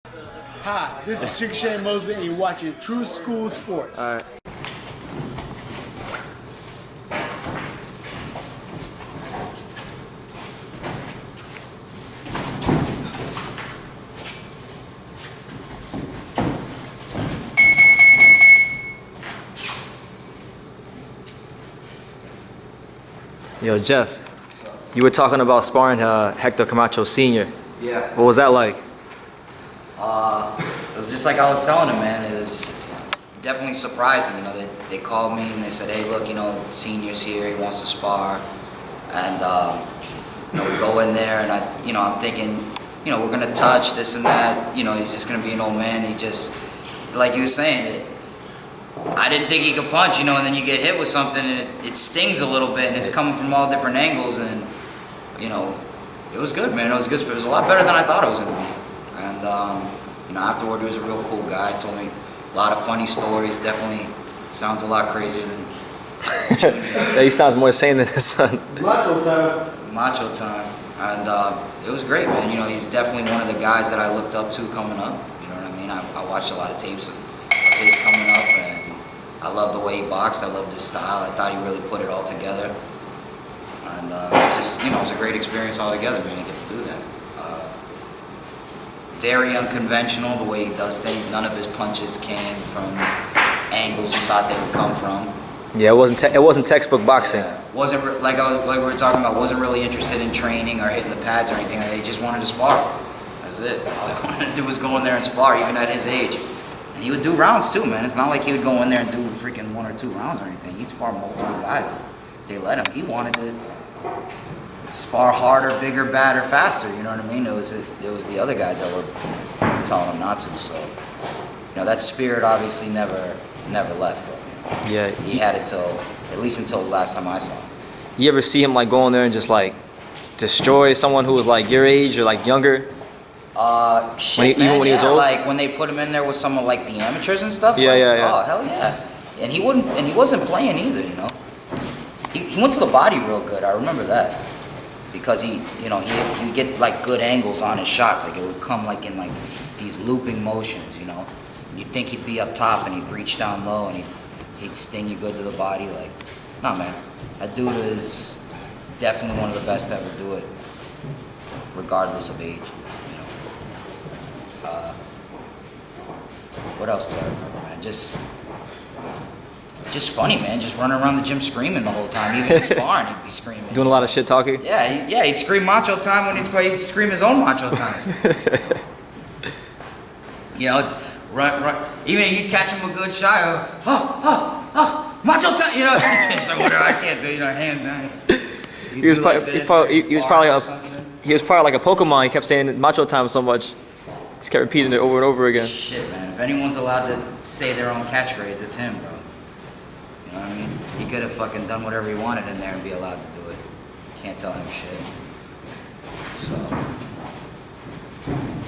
Hi, this is Chick Shane Mosley, and you're watching True School Sports. All right. Yo, Jeff, you were talking about sparring Hector Camacho Sr. Yeah. What was that like? It was just like I was telling him, man. It was definitely surprising. You know, they called me and they said, "Hey, look, you know, the senior's here. He wants to spar." And you know, we go in there, and I'm thinking, you know, we're gonna touch this and that. You know, he's just gonna be an old man. He just, like you were saying, I didn't think he could punch. You know, and then you get hit with something, and it stings a little bit, and it's coming from all different angles, and you know, it was good, man. It was good. It was a lot better than I thought it was gonna be. And you know, afterward, he was a real cool guy. Told me a lot of funny stories. Definitely sounds a lot crazier than Junior. Yeah, he sounds more sane than his son. Macho time. Macho time. And it was great, man. You know, he's definitely one of the guys that I looked up to coming up. You know what I mean? I watched a lot of tapes of his coming up, and I love the way he boxed. I loved his style. I thought he really put it all together. And it was just, you know, it was a great experience altogether, man, to get to do that. Very unconventional the way he does things. None of his punches came from angles you thought they would come from. Yeah, it wasn't textbook boxing. Yeah. Wasn't like we were talking about. Wasn't really interested in training or hitting the pads or anything. They just wanted to spar. That's it. All they wanted to do was go in there and spar, even at his age. And he would do rounds too, man. It's not like he would go in there and do freaking 1 or 2 rounds or anything. He'd spar multiple guys. They let him. He wanted to spar harder, bigger, badder, faster. You know what I mean? It was the other guys that were telling him not to. So, you know, that spirit obviously never left. But, Yeah. he had it at least until the last time I saw him. You ever see him like go in there and just like destroy someone who was like your age or like younger? Shit, even man, when he was yeah, old? like when they put him in there with some of like the amateurs and stuff. Yeah, like, yeah. Oh, hell yeah. And he wasn't playing either, you know. He went to the body real good. I remember that. Because he'd get like good angles on his shots. Like it would come like in like these looping motions, you know. You'd think he'd be up top and he'd reach down low and he'd sting you good to the body. Like, nah, man. That dude is definitely one of the best to ever do it, regardless of age. You know. What else do I remember, man? Just funny, man. Just running around the gym screaming the whole time. Even in sparring, he'd be screaming. Doing a lot of shit talking? Yeah, he'd scream macho time when he'd scream his own macho time. You know, run. Even if you catch him a good shot, macho time. You know, it's just like, whatever I can't do. You know, hands down. He was probably like a Pokemon. He kept saying macho time so much. Just kept repeating it over and over again. Shit, man. If anyone's allowed to say their own catchphrase, it's him, bro. You know what I mean? He could have fucking done whatever he wanted in there and be allowed to do it. Can't tell him shit. So,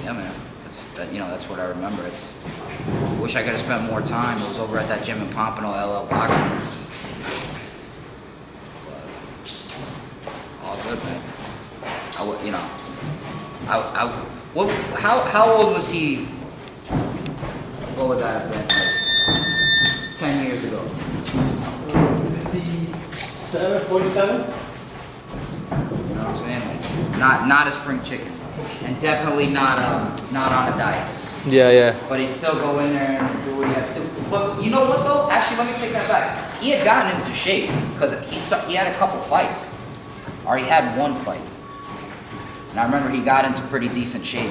yeah, man. That's what I remember. Wish I could have spent more time. It was over at that gym in Pompano, LL Boxing. But all good, man. How old was he? What would that have been? Like 10 years ago. 47? You know what I'm saying? Like, not a spring chicken, and definitely not on a diet. Yeah. But he'd still go in there and do what he had to do. But you know what though? Actually, let me take that back. He had gotten into shape because he had a couple fights, or he had one fight, and I remember he got into pretty decent shape.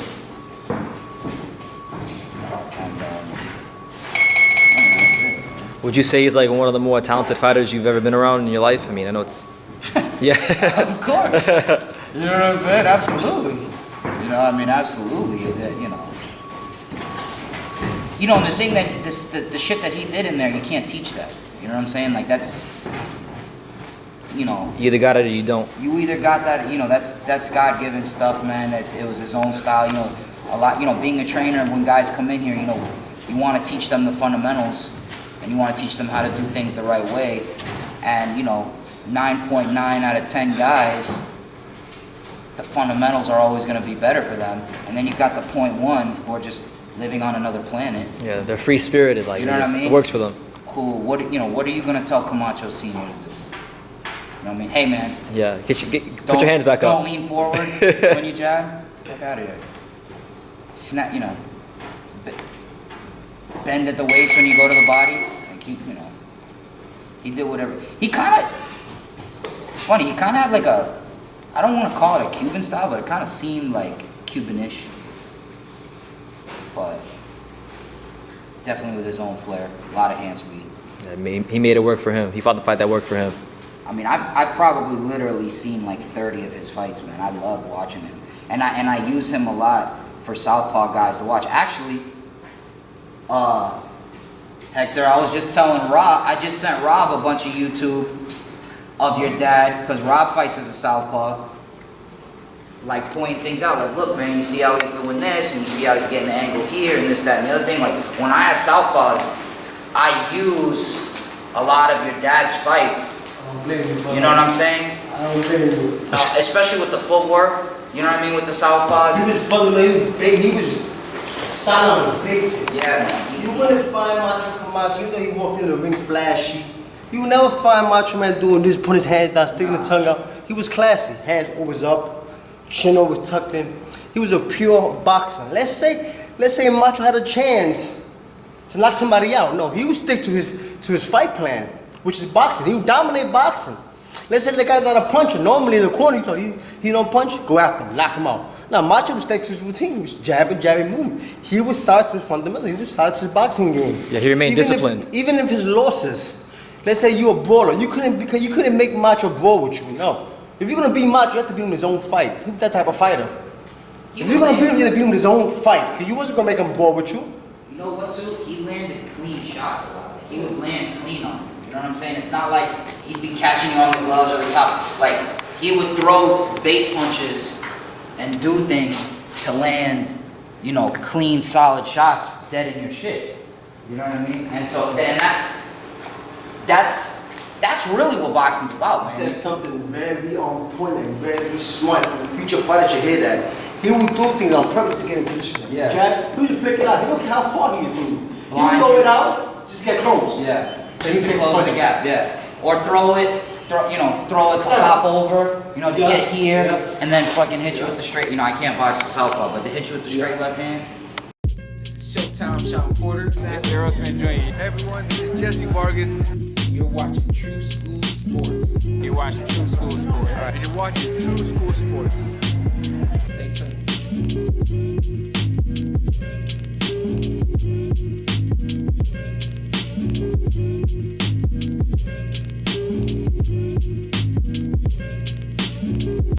Would you say he's like one of the more talented fighters you've ever been around in your life? I mean, I know it's... Yeah. Of course. You know what I'm saying? Absolutely. You know, I mean, absolutely. You know, the thing that the shit that he did in there, you can't teach that. You know what I'm saying? Like that's, you know. You either got it or you don't. You either got that. You know, that's God-given stuff, man. It was his own style. You know, a lot. You know, being a trainer, when guys come in here, you know, you want to teach them the fundamentals. And you want to teach them how to do things the right way. And, you know, 9.9 out of 10 guys, the fundamentals are always going to be better for them. And then you've got the 0.1 who are just living on another planet. Yeah, they're free spirited. Like, You know what I mean? It works for them. Cool. What are you gonna tell Camacho Senior to do? You know what I mean? Hey man. Yeah, put your hands back up. Don't lean forward when you jab. Fuck out of here. Snap. Bend at the waist when you go to the body. Like he did whatever. He kind of. It's funny. He kind of had like a. I don't want to call it a Cuban style, but it kind of seemed like Cubanish. But definitely with his own flair. A lot of hand speed. Yeah, he made it work for him. He fought the fight that worked for him. I mean, I've probably literally seen like 30 of his fights, man. I love watching him, and I use him a lot for southpaw guys to watch. Actually, Hector, I was just telling Rob. I just sent Rob a bunch of YouTube of your dad because Rob fights as a southpaw, like pointing things out. Like, look, man, you see how he's doing this, and you see how he's getting the angle here, and this, that, and the other thing. Like, when I have southpaws, I use a lot of your dad's fights. You know what I'm saying? I don't blame you. Especially with the footwork, you know what I mean, with the southpaws. He was fundamental, he was solid on the basics. Yeah, man. You wouldn't find Macho Camacho, even though he walked in the ring flashy, you would never find Macho Man doing this, putting his hands down, sticking the tongue out. He was classy, hands always up, chin always tucked in. He was a pure boxer. Let's say Macho had a chance to knock somebody out. No, he would stick to his fight plan, which is boxing. He would dominate boxing. Let's say the guy got a puncher. Normally in the corner, he don't punch, go after him, knock him out. Now Macho would stick to his routine. He was jabbing, moving. He was solid to his fundamental. He was solid to his boxing game. Yeah, he remained disciplined. Even if his losses, let's say you're a brawler, you couldn't make Macho brawl with you. No, if you're gonna beat Macho, you have to beat him in his own fight. He's that type of fighter. If you're gonna beat him, you have to beat him in his own fight, because you wasn't gonna make him brawl with you. You know what, too? He landed clean shots a lot. Like, he would land clean on you. You know what I'm saying? It's not like he'd be catching you on the gloves or the top. Like, he would throw bait punches and do things to land, clean, solid shots dead in your shit. You know what I mean? And so, and that's really what boxing's about, man. He said something very on point and very smart. Future fighters should hear that. He would do things on purpose to get in position. Yeah. Jab, he would flick it out. He look how far he is from you. He would Blind throw you. it out, just get close. Yeah. Then Just he to takes close the punches. gap, yeah. Or throw it to hop over, to Yeah. get here, Yeah. and then fucking hit you with the straight, I can't box the southpaw, but to hit you with the straight left hand. Showtime, Sean Porter. It's Aerosmith Jr. Everyone, this is Jesse Vargas. You're watching True School Sports. You're watching True School Sports. All right, and you're watching True School Sports. Stay tuned.